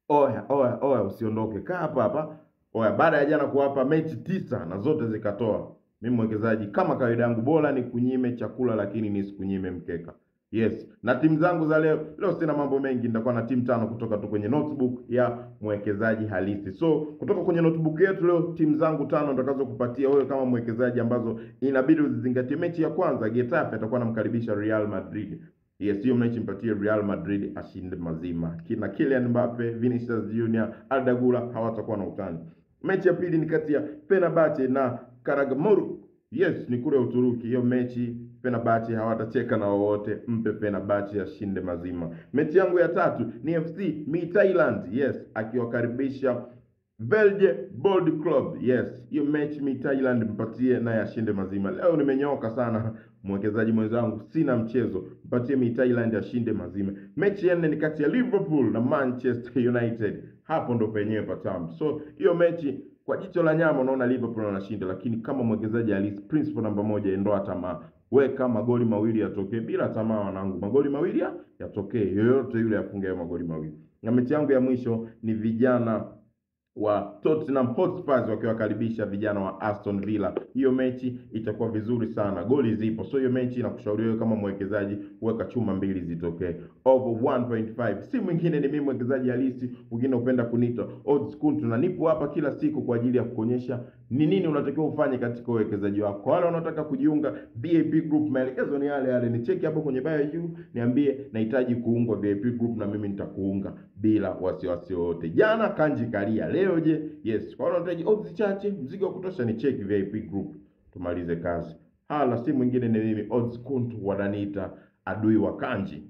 Oya, usiondoke. Kaa hapa hapa. Oya, baada ya jana kuwapa mechi 9 na zote zikatoa. Mimi mwekezaji kama kawaida yangu, bora ni kunyime chakula lakini nisikunyime mkeka. Yes, na timu zangu za leo sina mambo mengi, nitakuwa na timu 5 kutoka tu kwenye notebook ya mwekezaji halisi. So, kutoka kwenye notebook yetu leo timu zangu 5 nitakazo kupatia wewe kama mwekezaji ambazo inabidi uzizingatie. Mechi ya kwanza Getafe atakuwa anamkaribisha Real Madrid. Yes, hiyo mechi mpatie Real Madrid ashinde mazima. Kina Kylian Mbappe, Vinicius Junior, Arda Güler hawatakuwa na utani. Mechi ya pili ni kati ya Fenerbahce na Karagümrük. Yes, ni kule Uturuki. Hiyo mechi Fenerbahce hawatacheka na wowote, mpe Fenerbahce ashinde mazima. Mechi yangu ya tatu ni FC Midtjylland. Yes, akiwakaribisha Belge Bold Club. Yes, hiyo mechi Midtjylland mpatie naye ashinde mazima. Leo nimenyoka sana mwekezaji mwenzangu, sina mchezo. Mpatie Midtjylland ashinde mazima. Mechi ya 4 ni kati ya Liverpool na Manchester United. Hapo ndo penyewe patamu. So, hiyo mechi kwa jicho la nyama unaona Liverpool wanashinda, lakini kama mwekezaji halisi principle namba 1 ondoa tamaa. Weka magoli mawili yatokee bila tamaa wanangu. Magoli mawili yatokee. Yoyote yule afunge magoli mawili. Na mechi yangu ya mwisho ni vijana wa Tottenham Hotspur wakiwakaribisha vijana wa Aston Villa. Hiyo mechi itakuwa vizuri sana. Goli zipo. So hiyo mechi nakushauri wewe kama mwekezaji weka chuma 2 zitokee. Over 1.5. Si mwingine ni mimi mwekezaji halisi, wengine upenda kuniita Odds Kuntu, na nipo hapa kila siku kwa ajili ya kukuonyesha ni nini unatakiwa ufanye katika uwekezaji wako. Kwa wale wanaotaka kujiunga VIP group, maelekezo ni yale. Ni cheki hapo kwenye bio juu, niambie nahitaji kuungwa VIP group na mimi nitakuunga bila wasiwasi wote. Jana kanji kalia, leo je? Yes, kwa wale wanaotaka odds chache, mzigo wa kutosha, ni cheki VIP group. Tumalize kazi. Hala, si mwingine ni mimi Odds Kuntu, wananiita adui wa kanji.